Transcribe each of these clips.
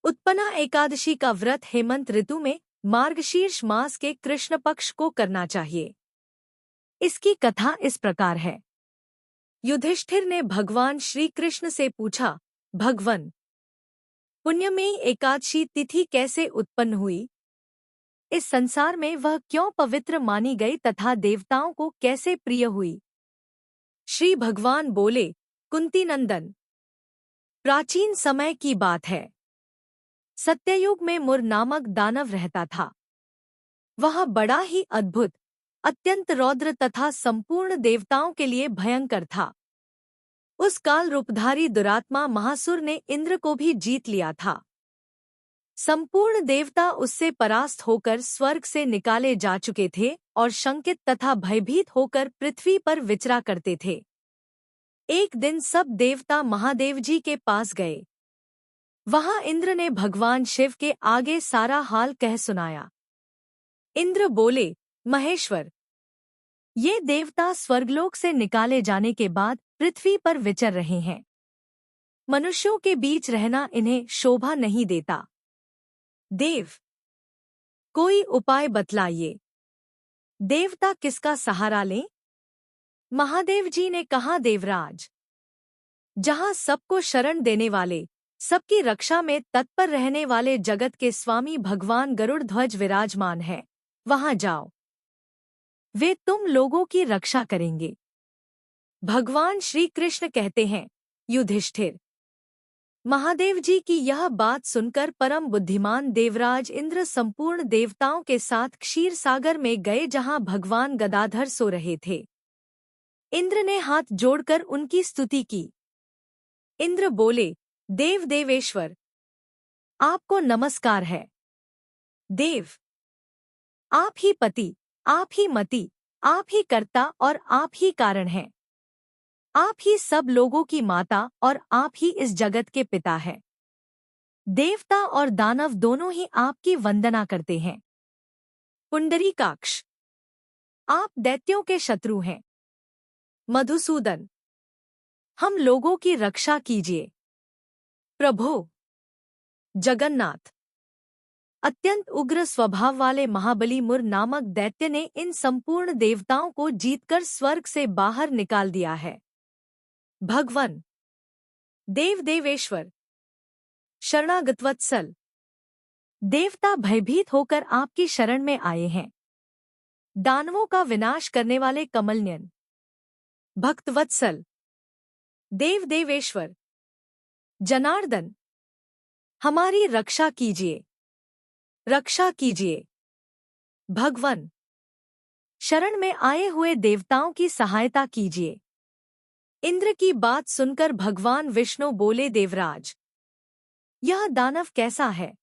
उत्पन्ना एकादशी का व्रत हेमंत ऋतु में मार्गशीर्ष मास के कृष्ण पक्ष को करना चाहिए। इसकी कथा इस प्रकार है। युधिष्ठिर ने भगवान श्री कृष्ण से पूछा, भगवन, पुण्यमयी एकादशी तिथि कैसे उत्पन्न हुई? इस संसार में वह क्यों पवित्र मानी गई तथा देवताओं को कैसे प्रिय हुई? श्री भगवान बोले, कुंती नंदन, प्राचीन समय की बात है। सत्ययुग में मुर नामक दानव रहता था। वह बड़ा ही अद्भुत, अत्यंत रौद्र तथा संपूर्ण देवताओं के लिए भयंकर था। उस काल रूपधारी दुरात्मा महासुर ने इंद्र को भी जीत लिया था। संपूर्ण देवता उससे परास्त होकर स्वर्ग से निकाले जा चुके थे और शंकित तथा भयभीत होकर पृथ्वी पर विचरा करते थे। एक दिन सब देवता महादेव जी के पास गए। वहां इंद्र ने भगवान शिव के आगे सारा हाल कह सुनाया। इंद्र बोले, महेश्वर, ये देवता स्वर्गलोक से निकाले जाने के बाद पृथ्वी पर विचर रहे हैं। मनुष्यों के बीच रहना इन्हें शोभा नहीं देता। देव, कोई उपाय बतलाइए। देवता किसका सहारा लें? महादेव जी ने कहा, देवराज, जहां सबको शरण देने वाले, सबकी रक्षा में तत्पर रहने वाले जगत के स्वामी भगवान गरुड़ ध्वज विराजमान है, वहां जाओ। वे तुम लोगों की रक्षा करेंगे। भगवान श्री कृष्ण कहते हैं, युधिष्ठिर, महादेव जी की यह बात सुनकर परम बुद्धिमान देवराज इंद्र संपूर्ण देवताओं के साथ क्षीर सागर में गए जहां भगवान गदाधर सो रहे थे। इंद्र ने हाथ जोड़कर उनकी स्तुति की। इंद्र बोले, देव देवेश्वर, आपको नमस्कार है। देव, आप ही पति, आप ही मति, आप ही कर्ता और आप ही कारण हैं। आप ही सब लोगों की माता और आप ही इस जगत के पिता हैं। देवता और दानव दोनों ही आपकी वंदना करते हैं। पुंडरीकाक्ष, आप दैत्यों के शत्रु हैं। मधुसूदन, हम लोगों की रक्षा कीजिए। प्रभो जगन्नाथ, अत्यंत उग्र स्वभाव वाले महाबली मुर नामक दैत्य ने इन संपूर्ण देवताओं को जीतकर स्वर्ग से बाहर निकाल दिया है। भगवन, देव देवेश्वर, शरणागतवत्सल, देवता भयभीत होकर आपकी शरण में आए हैं। दानवों का विनाश करने वाले कमलनयन, भक्तवत्सल, देव देवेश्वर, जनार्दन, हमारी रक्षा कीजिए, रक्षा कीजिए। भगवन, शरण में आए हुए देवताओं की सहायता कीजिए। इंद्र की बात सुनकर भगवान विष्णु बोले, देवराज, यह दानव कैसा है?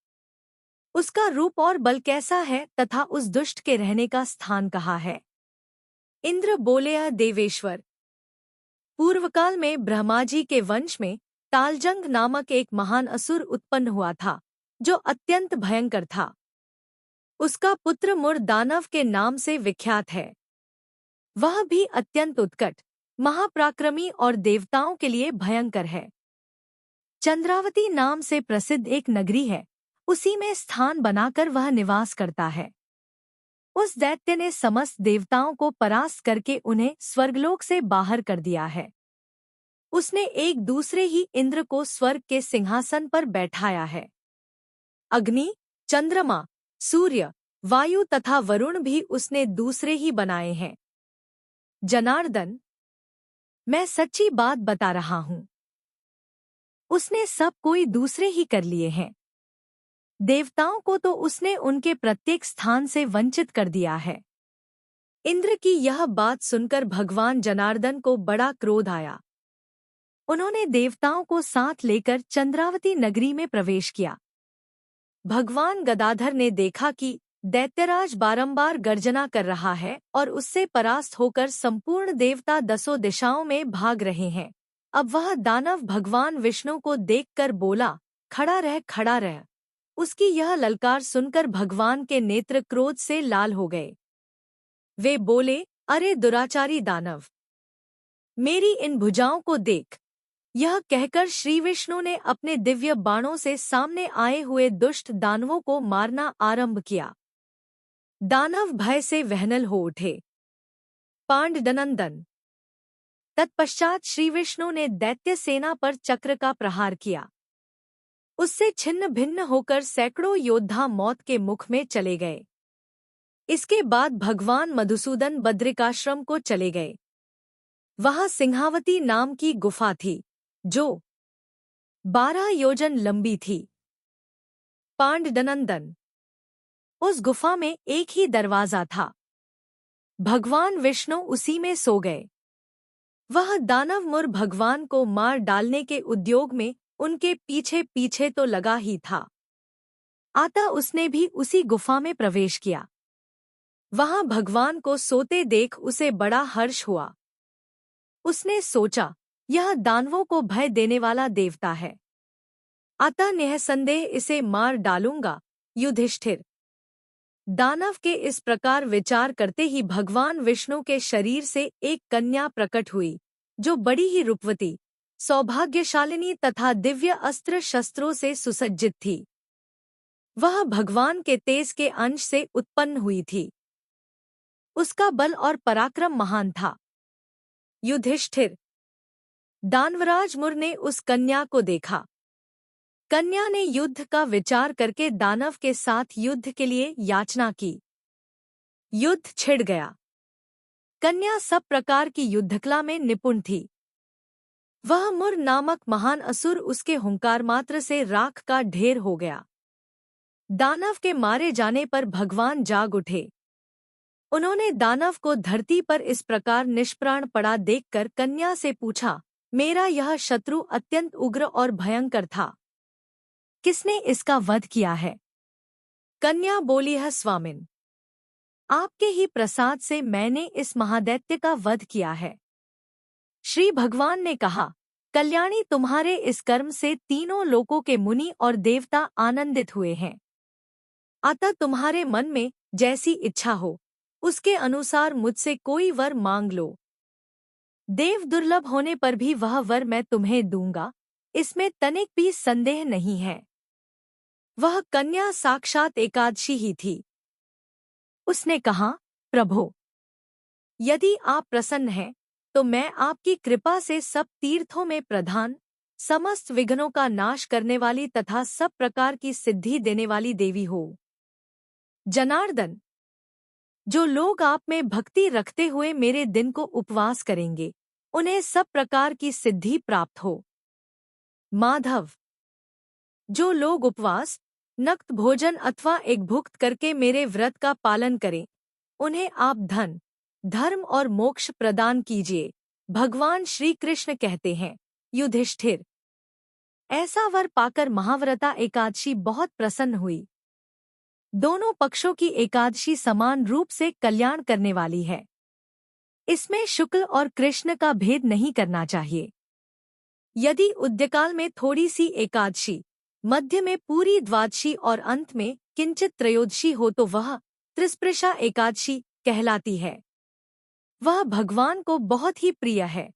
उसका रूप और बल कैसा है तथा उस दुष्ट के रहने का स्थान कहाँ है? इंद्र बोले, देवेश्वर, पूर्वकाल में ब्रह्माजी के वंश में तालजंग नामक एक महान असुर उत्पन्न हुआ था, जो अत्यंत भयंकर था। उसका पुत्र मुर दानव के नाम से विख्यात है। वह भी अत्यंत उत्कट, महापराक्रमी और देवताओं के लिए भयंकर है। चंद्रावती नाम से प्रसिद्ध एक नगरी है, उसी में स्थान बनाकर वह निवास करता है। उस दैत्य ने समस्त देवताओं को परास्त करके उन्हें स्वर्गलोक से बाहर कर दिया है। उसने एक दूसरे ही इंद्र को स्वर्ग के सिंहासन पर बैठाया है। अग्नि, चंद्रमा, सूर्य, वायु तथा वरुण भी उसने दूसरे ही बनाए हैं। जनार्दन, मैं सच्ची बात बता रहा हूं। उसने सब कोई दूसरे ही कर लिए हैं। देवताओं को तो उसने उनके प्रत्येक स्थान से वंचित कर दिया है। इंद्र की यह बात सुनकर भगवान जनार्दन को बड़ा क्रोध आया। उन्होंने देवताओं को साथ लेकर चंद्रावती नगरी में प्रवेश किया। भगवान गदाधर ने देखा कि दैत्यराज बारंबार गर्जना कर रहा है और उससे परास्त होकर संपूर्ण देवता दसों दिशाओं में भाग रहे हैं। अब वह दानव भगवान विष्णु को देखकर बोला, खड़ा रह, खड़ा रह। उसकी यह ललकार सुनकर भगवान के नेत्र क्रोध से लाल हो गए। वे बोले, अरे दुराचारी दानव, मेरी इन भुजाओं को देख। यह कहकर श्री विष्णु ने अपने दिव्य बाणों से सामने आए हुए दुष्ट दानवों को मारना आरंभ किया। दानव भय से वहनल हो उठे। पांडनंदन। तत्पश्चात श्री विष्णु ने दैत्य सेना पर चक्र का प्रहार किया। उससे छिन्न भिन्न होकर सैकड़ों योद्धा मौत के मुख में चले गए। इसके बाद भगवान मधुसूदन बद्रिकाश्रम को चले गए। वहां सिंहावती नाम की गुफा थी, जो 12 योजन लंबी थी। पांडनंदन। उस गुफा में एक ही दरवाजा था। भगवान विष्णु उसी में सो गए। वह दानव मुर भगवान को मार डालने के उद्योग में उनके पीछे पीछे तो लगा ही था। अतः उसने भी उसी गुफा में प्रवेश किया। वहां भगवान को सोते देख उसे बड़ा हर्ष हुआ। उसने सोचा, यह दानवों को भय देने वाला देवता है, अतः निःसंदेह इसे मार डालूंगा। युधिष्ठिर। दानव के इस प्रकार विचार करते ही भगवान विष्णु के शरीर से एक कन्या प्रकट हुई, जो बड़ी ही रूपवती, सौभाग्यशालिनी तथा दिव्य अस्त्र शस्त्रों से सुसज्जित थी। वह भगवान के तेज के अंश से उत्पन्न हुई थी। उसका बल और पराक्रम महान था। युधिष्ठिर। दानवराज मुर ने उस कन्या को देखा। कन्या ने युद्ध का विचार करके दानव के साथ युद्ध के लिए याचना की। युद्ध छिड़ गया। कन्या सब प्रकार की युद्धकला में निपुण थी। वह मुर नामक महान असुर उसके हुंकार मात्र से राख का ढेर हो गया। दानव के मारे जाने पर भगवान जाग उठे। उन्होंने दानव को धरती पर इस प्रकार निष्प्राण पड़ा देखकर कन्या से पूछा, मेरा यह शत्रु अत्यंत उग्र और भयंकर था, किसने इसका वध किया है? कन्या बोली है, स्वामिन, आपके ही प्रसाद से मैंने इस महादैत्य का वध किया है। श्री भगवान ने कहा, कल्याणी, तुम्हारे इस कर्म से तीनों लोकों के मुनि और देवता आनंदित हुए हैं। अतः तुम्हारे मन में जैसी इच्छा हो, उसके अनुसार मुझसे कोई वर मांग लो। देव दुर्लभ होने पर भी वह वर मैं तुम्हें दूंगा, इसमें तनिक भी संदेह नहीं है। वह कन्या साक्षात एकादशी ही थी। उसने कहा, प्रभो, यदि आप प्रसन्न हैं, तो मैं आपकी कृपा से सब तीर्थों में प्रधान, समस्त विघ्नों का नाश करने वाली तथा सब प्रकार की सिद्धि देने वाली देवी हो। जनार्दन, जो लोग आप में भक्ति रखते हुए मेरे दिन को उपवास करेंगे, उन्हें सब प्रकार की सिद्धि प्राप्त हो। माधव, जो लोग उपवास, नक्त भोजन अथवा एकभुक्त करके मेरे व्रत का पालन करें, उन्हें आप धन, धर्म और मोक्ष प्रदान कीजिए। भगवान श्री कृष्ण कहते हैं, युधिष्ठिर, ऐसा वर पाकर महाव्रता एकादशी बहुत प्रसन्न हुई। दोनों पक्षों की एकादशी समान रूप से कल्याण करने वाली है। इसमें शुक्ल और कृष्ण का भेद नहीं करना चाहिए। यदि उद्यकाल में थोड़ी सी एकादशी, मध्य में पूरी द्वादशी और अंत में किंचित त्रयोदशी हो तो वह त्रिस्पृशा एकादशी कहलाती है। वह भगवान को बहुत ही प्रिय है।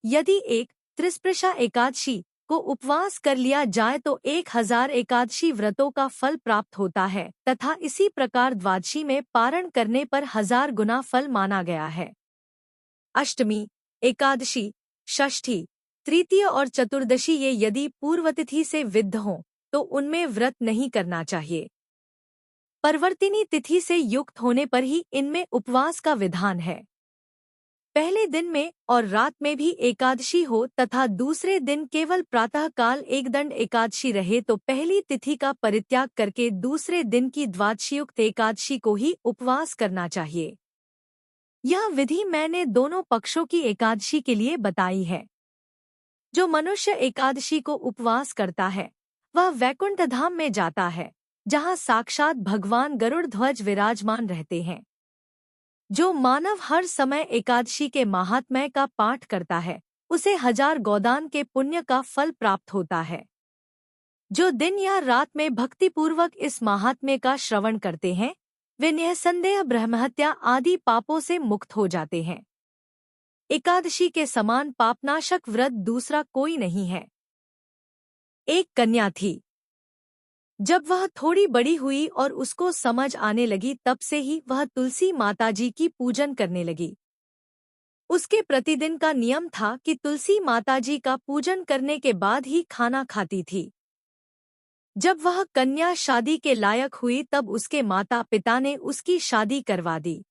यदि एक त्रिस्पृशा एकादशी को उपवास कर लिया जाए तो 1000 एकादशी व्रतों का फल प्राप्त होता है तथा इसी प्रकार द्वादशी में पारण करने पर 1000 गुना फल माना गया है। अष्टमी, एकादशी, षष्ठी, तृतीय और चतुर्दशी ये यदि पूर्वतिथि से विद्ध हों तो उनमें व्रत नहीं करना चाहिए। परवर्तिनी तिथि से युक्त होने पर ही इनमें उपवास का विधान है। पहले दिन में और रात में भी एकादशी हो तथा दूसरे दिन केवल प्रातः काल एकदंड एकादशी रहे तो पहली तिथि का परित्याग करके दूसरे दिन की द्वादशीयुक्त एकादशी को ही उपवास करना चाहिए। यह विधि मैंने दोनों पक्षों की एकादशी के लिए बताई है। जो मनुष्य एकादशी को उपवास करता है, वह वैकुंठ धाम में जाता है, जहाँ साक्षात भगवान गरुड़ ध्वज विराजमान रहते हैं। जो मानव हर समय एकादशी के महात्म्य का पाठ करता है, उसे 1000 गोदान के पुण्य का फल प्राप्त होता है। जो दिन या रात में भक्तिपूर्वक इस महात्म्य का श्रवण करते हैं, वे निःसंदेह ब्रह्महत्या आदि पापों से मुक्त हो जाते हैं। एकादशी के समान पापनाशक व्रत दूसरा कोई नहीं है। एक कन्या थी। जब वह थोड़ी बड़ी हुई और उसको समझ आने लगी तब से ही वह तुलसी माताजी की पूजन करने लगी। उसके प्रतिदिन का नियम था कि तुलसी माताजी का पूजन करने के बाद ही खाना खाती थी। जब वह कन्या शादी के लायक हुई तब उसके माता पिता ने उसकी शादी करवा दी।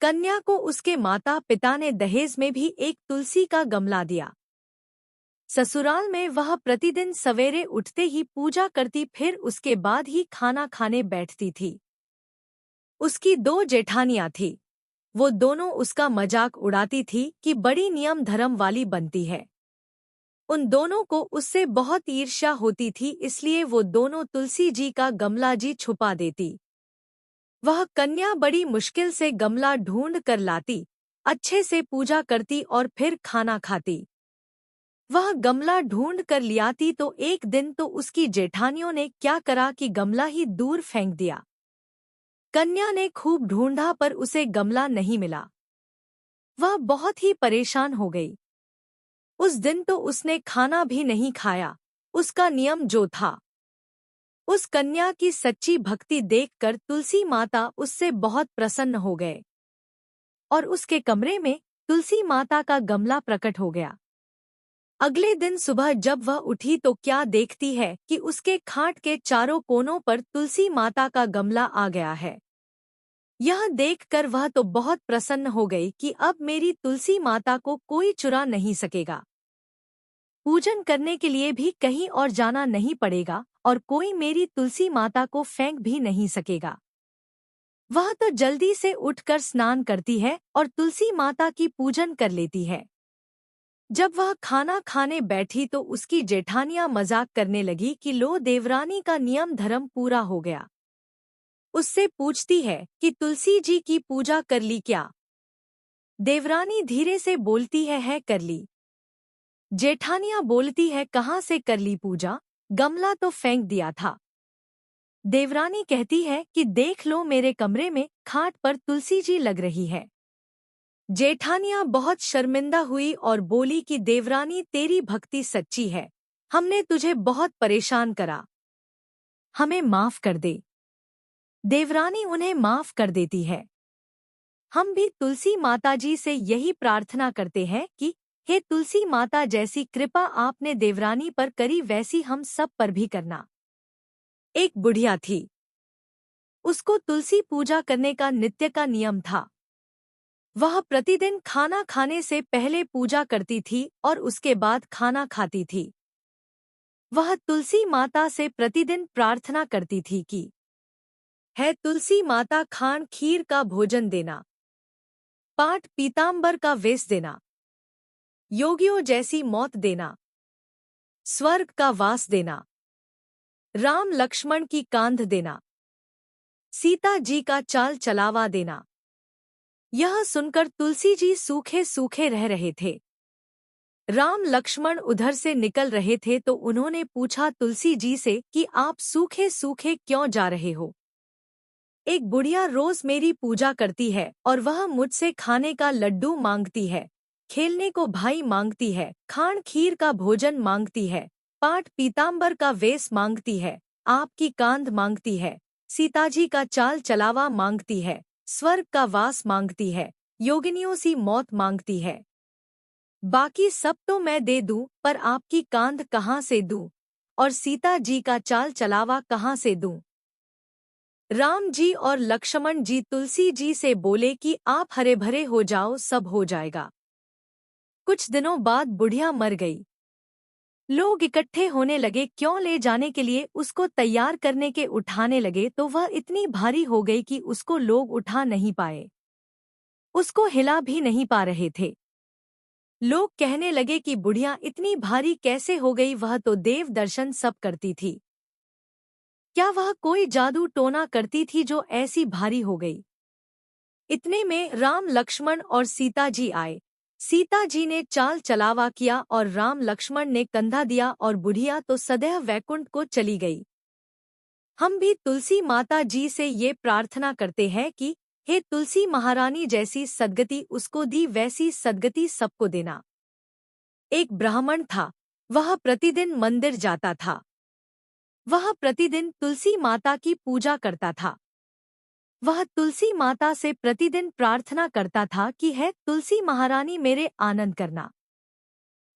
कन्या को उसके माता पिता ने दहेज में भी एक तुलसी का गमला दिया। ससुराल में वह प्रतिदिन सवेरे उठते ही पूजा करती, फिर उसके बाद ही खाना खाने बैठती थी। उसकी 2 जेठानियां थी। वो दोनों उसका मजाक उड़ाती थी कि बड़ी नियम धर्म वाली बनती है। उन दोनों को उससे बहुत ईर्ष्या होती थी, इसलिए वो दोनों तुलसी जी का गमला जी छुपा देती। वह कन्या बड़ी मुश्किल से गमला ढूंढ कर लाती, अच्छे से पूजा करती और फिर खाना खाती। वह गमला ढूंढ कर लियाती तो एक दिन तो उसकी जेठानियों ने क्या करा कि गमला ही दूर फेंक दिया। कन्या ने खूब ढूंढा पर उसे गमला नहीं मिला। वह बहुत ही परेशान हो गई। उस दिन तो उसने खाना भी नहीं खाया, उसका नियम जो था। उस कन्या की सच्ची भक्ति देखकर तुलसी माता उससे बहुत प्रसन्न हो गए और उसके कमरे में तुलसी माता का गमला प्रकट हो गया। अगले दिन सुबह जब वह उठी तो क्या देखती है कि उसके खाट के चारों कोनों पर तुलसी माता का गमला आ गया है। यह देखकर वह तो बहुत प्रसन्न हो गई कि अब मेरी तुलसी माता को कोई चुरा नहीं सकेगा। पूजन करने के लिए भी कहीं और जाना नहीं पड़ेगा और कोई मेरी तुलसी माता को फेंक भी नहीं सकेगा। वह तो जल्दी से उठकर स्नान करती है और तुलसी माता की पूजन कर लेती है। जब वह खाना खाने बैठी तो उसकी जेठानियां मजाक करने लगी कि लो देवरानी का नियम धर्म पूरा हो गया। उससे पूछती है कि तुलसी जी की पूजा कर ली क्या? देवरानी धीरे से बोलती है कर ली। जेठानियां बोलती है कहाँ से कर ली पूजा, गमला तो फेंक दिया था। देवरानी कहती है कि देख लो मेरे कमरे में खाट पर तुलसी जी लग रही है। जेठानियां बहुत शर्मिंदा हुई और बोली कि देवरानी तेरी भक्ति सच्ची है, हमने तुझे बहुत परेशान करा, हमें माफ कर दे। देवरानी उन्हें माफ कर देती है। हम भी तुलसी माताजी से यही प्रार्थना करते हैं कि हे तुलसी माता, जैसी कृपा आपने देवरानी पर करी वैसी हम सब पर भी करना। एक बुढ़िया थी। उसको तुलसी पूजा करने का नित्य का नियम था। वह प्रतिदिन खाना खाने से पहले पूजा करती थी और उसके बाद खाना खाती थी। वह तुलसी माता से प्रतिदिन प्रार्थना करती थी कि है तुलसी माता, खान खीर का भोजन देना, पाट पीतांबर का वेश देना, योगियों जैसी मौत देना, स्वर्ग का वास देना, राम लक्ष्मण की कांध देना, सीता जी का चाल चलावा देना। यह सुनकर तुलसी जी सूखे सूखे रह रहे थे। राम लक्ष्मण उधर से निकल रहे थे तो उन्होंने पूछा तुलसी जी से कि आप सूखे सूखे क्यों जा रहे हो? एक बुढ़िया रोज मेरी पूजा करती है और वह मुझसे खाने का लड्डू मांगती है, खेलने को भाई मांगती है, खान खीर का भोजन मांगती है, पाट पीतांबर का वेश मांगती है, आपकी कांध मांगती है, सीताजी का चाल चलावा मांगती है, स्वर्ग का वास मांगती है, योगिनियों सी मौत मांगती है। बाकी सब तो मैं दे दूं, पर आपकी कांध कहाँ से दूं और सीता जी का चाल चलावा कहाँ से दूं? राम जी और लक्ष्मण जी तुलसी जी से बोले कि आप हरे भरे हो जाओ, सब हो जाएगा। कुछ दिनों बाद बुढ़िया मर गई। लोग इकट्ठे होने लगे, क्यों ले जाने के लिए उसको तैयार करने के उठाने लगे तो वह इतनी भारी हो गई कि उसको लोग उठा नहीं पाए, उसको हिला भी नहीं पा रहे थे। लोग कहने लगे कि बुढ़िया इतनी भारी कैसे हो गई, वह तो देव दर्शन सब करती थी, क्या वह कोई जादू टोना करती थी जो ऐसी भारी हो गई? इतने में राम लक्ष्मण और सीता जी आए। सीता जी ने चाल चलावा किया और राम लक्ष्मण ने कंधा दिया और बुढ़िया तो सदैव वैकुंठ को चली गई। हम भी तुलसी माता जी से ये प्रार्थना करते हैं कि हे तुलसी महारानी, जैसी सद्गति उसको दी वैसी सद्गति सबको देना। एक ब्राह्मण था, वह प्रतिदिन मंदिर जाता था। वह प्रतिदिन तुलसी माता की पूजा करता था। वह तुलसी माता से प्रतिदिन प्रार्थना करता था कि है तुलसी महारानी मेरे आनंद करना।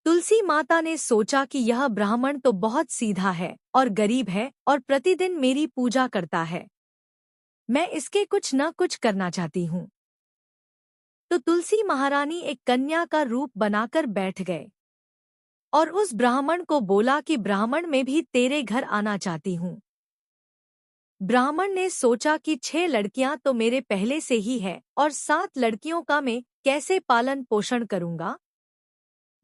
तुलसी माता ने सोचा कि यह ब्राह्मण तो बहुत सीधा है और गरीब है और प्रतिदिन मेरी पूजा करता है, मैं इसके कुछ न कुछ करना चाहती हूँ। तो तुलसी महारानी एक कन्या का रूप बनाकर बैठ गए और उस ब्राह्मण को बोला कि ब्राह्मण मैं भी तेरे घर आना चाहती हूँ। ब्राह्मण ने सोचा कि 6 लड़कियां तो मेरे पहले से ही है और 7 लड़कियों का मैं कैसे पालन पोषण करूंगा,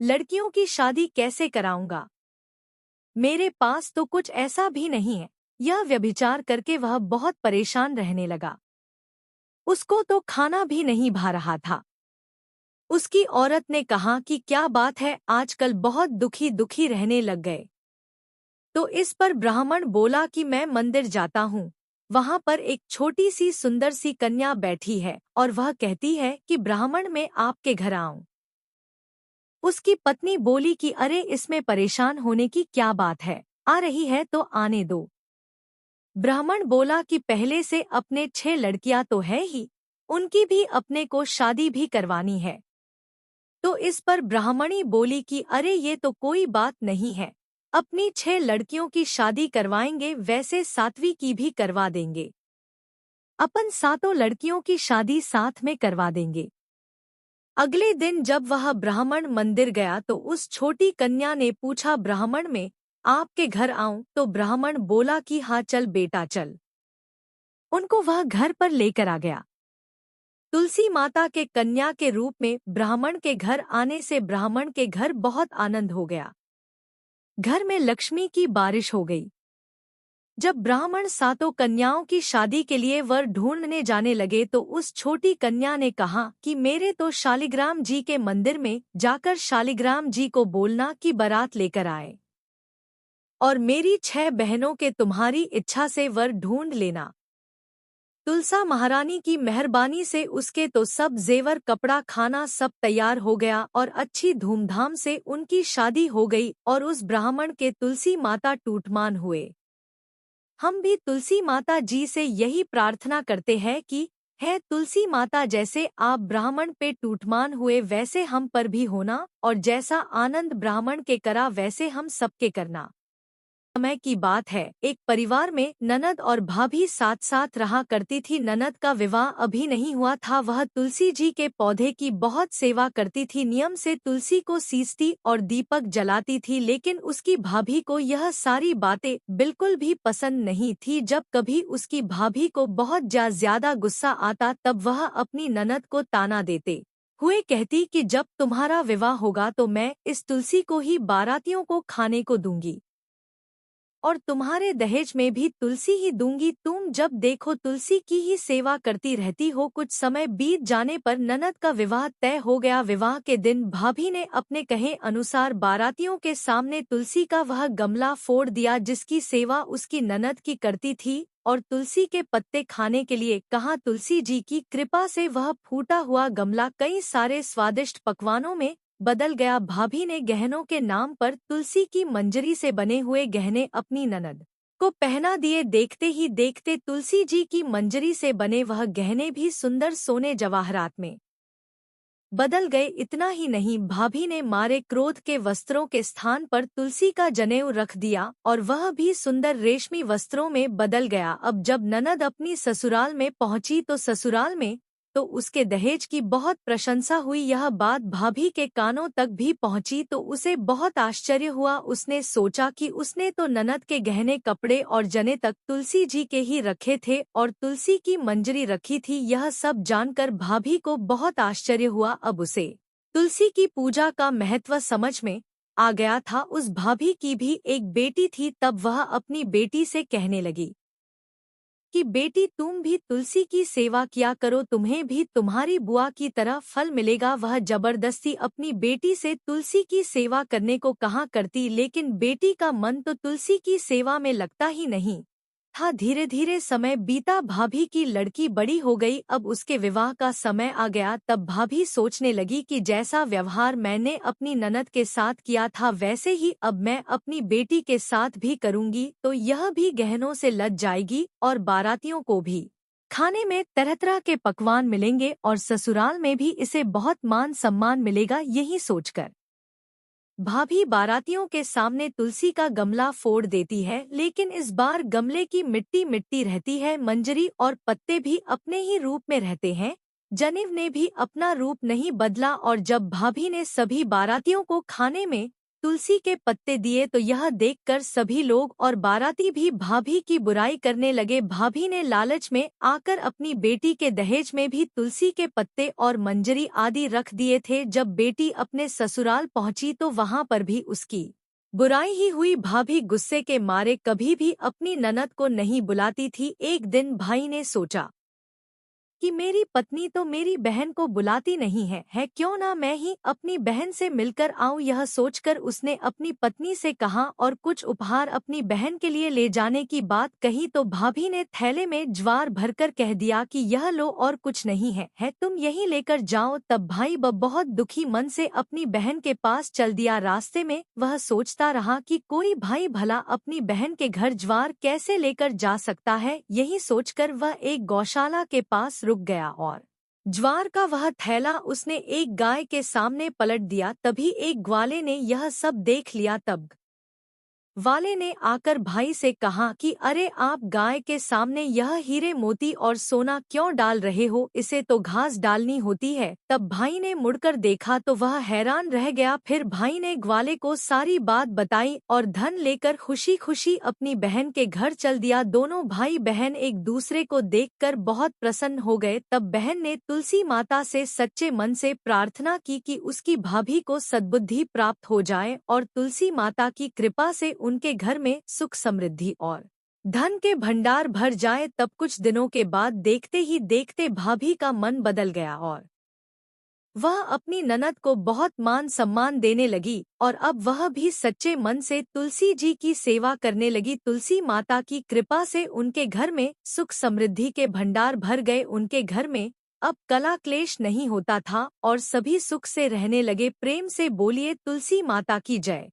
लड़कियों की शादी कैसे कराऊंगा, मेरे पास तो कुछ ऐसा भी नहीं है। यह व्यभिचार करके वह बहुत परेशान रहने लगा। उसको तो खाना भी नहीं भा रहा था। उसकी औरत ने कहा कि क्या बात है, आजकल बहुत दुखी दुखी रहने लग गए। तो इस पर ब्राह्मण बोला कि मैं मंदिर जाता हूँ, वहाँ पर एक छोटी सी सुंदर सी कन्या बैठी है और वह कहती है कि ब्राह्मण मैं आपके घर आऊं। उसकी पत्नी बोली कि अरे इसमें परेशान होने की क्या बात है, आ रही है तो आने दो। ब्राह्मण बोला कि पहले से अपने 6 लड़कियां तो है ही, उनकी भी अपने को शादी भी करवानी है। तो इस पर ब्राह्मणी बोली कि अरे ये तो कोई बात नहीं है, अपनी 6 लड़कियों की शादी करवाएंगे, वैसे 7वीं की भी करवा देंगे। अपन 7 लड़कियों की शादी साथ में करवा देंगे। अगले दिन जब वह ब्राह्मण मंदिर गया तो उस छोटी कन्या ने पूछा, ब्राह्मण में आपके घर आऊं? तो ब्राह्मण बोला कि हाँ चल बेटा चल। उनको वह घर पर लेकर आ गया। तुलसी माता के कन्या के रूप में ब्राह्मण के घर आने से ब्राह्मण के घर बहुत आनंद हो गया। घर में लक्ष्मी की बारिश हो गई। जब ब्राह्मण 7 कन्याओं की शादी के लिए वर ढूंढने जाने लगे तो उस छोटी कन्या ने कहा कि मेरे तो शालिग्राम जी के मंदिर में जाकर शालिग्राम जी को बोलना कि बारात लेकर आए और मेरी 6 बहनों के तुम्हारी इच्छा से वर ढूंढ लेना। तुलसा महारानी की मेहरबानी से उसके तो सब जेवर कपड़ा खाना सब तैयार हो गया और अच्छी धूमधाम से उनकी शादी हो गई और उस ब्राह्मण के तुलसी माता टूटमान हुए। हम भी तुलसी माता जी से यही प्रार्थना करते हैं कि है तुलसी माता, जैसे आप ब्राह्मण पे टूटमान हुए वैसे हम पर भी होना और जैसा आनंद ब्राह्मण के करा वैसे हम सबके करना। समय की बात है, एक परिवार में ननद और भाभी साथ साथ रहा करती थी। ननद का विवाह अभी नहीं हुआ था। वह तुलसी जी के पौधे की बहुत सेवा करती थी, नियम से तुलसी को सींचती और दीपक जलाती थी, लेकिन उसकी भाभी को यह सारी बातें बिल्कुल भी पसंद नहीं थी। जब कभी उसकी भाभी को बहुत ज्यादा गुस्सा आता तब वह अपनी ननद को ताना देते हुए कहती कि जब तुम्हारा विवाह होगा तो मैं इस तुलसी को ही बारातियों को खाने को दूंगी और तुम्हारे दहेज में भी तुलसी ही दूंगी। तुम जब देखो तुलसी की ही सेवा करती रहती हो। कुछ समय बीत जाने पर ननद का विवाह तय हो गया। विवाह के दिन भाभी ने अपने कहे अनुसार बारातियों के सामने तुलसी का वह गमला फोड़ दिया जिसकी सेवा उसकी ननद की करती थी और तुलसी के पत्ते खाने के लिए कहा। तुलसी जी की कृपा से वह फूटा हुआ गमला कई सारे स्वादिष्ट पकवानों में बदल गया। भाभी ने गहनों के नाम पर तुलसी की मंजरी से बने हुए गहने अपनी ननद को पहना दिए। देखते ही देखते तुलसी जी की मंजरी से बने वह गहने भी सुंदर सोने जवाहरात में बदल गए। इतना ही नहीं, भाभी ने मारे क्रोध के वस्त्रों के स्थान पर तुलसी का जनेऊ रख दिया और वह भी सुंदर रेशमी वस्त्रों में बदल गया। अब जब ननद अपनी ससुराल में पहुंची तो ससुराल में तो उसके दहेज की बहुत प्रशंसा हुई। यह बात भाभी के कानों तक भी पहुंची तो उसे बहुत आश्चर्य हुआ। उसने सोचा कि उसने तो ननद के गहने कपड़े और जने तक तुलसी जी के ही रखे थे और तुलसी की मंजरी रखी थी। यह सब जानकर भाभी को बहुत आश्चर्य हुआ। अब उसे तुलसी की पूजा का महत्व समझ में आ गया था। उस भाभी की भी एक बेटी थी। तब वह अपनी बेटी से कहने लगी कि बेटी तुम भी तुलसी की सेवा किया करो, तुम्हें भी तुम्हारी बुआ की तरह फल मिलेगा। वह जबरदस्ती अपनी बेटी से तुलसी की सेवा करने को कहा करती, लेकिन बेटी का मन तो तुलसी की सेवा में लगता ही नहीं। था। धीरे धीरे समय बीता, भाभी की लड़की बड़ी हो गई, अब उसके विवाह का समय आ गया। तब भाभी सोचने लगी कि जैसा व्यवहार मैंने अपनी ननद के साथ किया था वैसे ही अब मैं अपनी बेटी के साथ भी करूंगी, तो यह भी गहनों से लद जाएगी और बारातियों को भी खाने में तरह तरह के पकवान मिलेंगे और ससुराल में भी इसे बहुत मान सम्मान मिलेगा। यही सोचकर भाभी बारातियों के सामने तुलसी का गमला फोड़ देती है, लेकिन इस बार गमले की मिट्टी मिट्टी रहती है। मंजरी और पत्ते भी अपने ही रूप में रहते हैं। जनिव ने भी अपना रूप नहीं बदला और जब भाभी ने सभी बारातियों को खाने में तुलसी के पत्ते दिए तो यह देखकर सभी लोग और बाराती भी भाभी की बुराई करने लगे। भाभी ने लालच में आकर अपनी बेटी के दहेज में भी तुलसी के पत्ते और मंजरी आदि रख दिए थे। जब बेटी अपने ससुराल पहुंची तो वहां पर भी उसकी बुराई ही हुई। भाभी गुस्से के मारे कभी भी अपनी ननद को नहीं बुलाती थी। एक दिन भाई ने सोचा कि मेरी पत्नी तो मेरी बहन को बुलाती नहीं है क्यों ना मैं ही अपनी बहन से मिलकर आऊं। यह सोचकर उसने अपनी पत्नी से कहा और कुछ उपहार अपनी बहन के लिए ले जाने की बात कही तो भाभी ने थैले में ज्वार भरकर कह दिया कि यह लो और कुछ नहीं है तुम यही लेकर जाओ। तब भाई बहुत दुखी मन से अपनी बहन के पास चल दिया। रास्ते में वह सोचता रहा कि कोई भाई भला अपनी बहन के घर ज्वार कैसे लेकर जा सकता है। यही सोचकर वह एक गौशाला के पास रुक गया और ज्वार का वह थैला उसने एक गाय के सामने पलट दिया। तभी एक ग्वाले ने यह सब देख लिया। तब वाले ने आकर भाई से कहा कि अरे आप गाय के सामने यह हीरे मोती और सोना क्यों डाल रहे हो, इसे तो घास डालनी होती है। तब भाई ने मुड़कर देखा तो वह हैरान रह गया। फिर भाई ने ग्वाले को सारी बात बताई और धन लेकर खुशी खुशी अपनी बहन के घर चल दिया। दोनों भाई बहन एक दूसरे को देखकर बहुत प्रसन्न हो गए। तब बहन ने तुलसी माता से सच्चे मन से प्रार्थना की कि उसकी भाभी को सद्बुद्धि प्राप्त हो जाए और तुलसी माता की कृपा से उनके घर में सुख समृद्धि और धन के भंडार भर जाए। तब कुछ दिनों के बाद देखते ही देखते भाभी का मन बदल गया और वह अपनी ननद को बहुत मान सम्मान देने लगी और अब वह भी सच्चे मन से तुलसी जी की सेवा करने लगी। तुलसी माता की कृपा से उनके घर में सुख समृद्धि के भंडार भर गए। उनके घर में अब कला क्लेश नहीं होता था और सभी सुख से रहने लगे। प्रेम से बोलिए तुलसी माता की जय।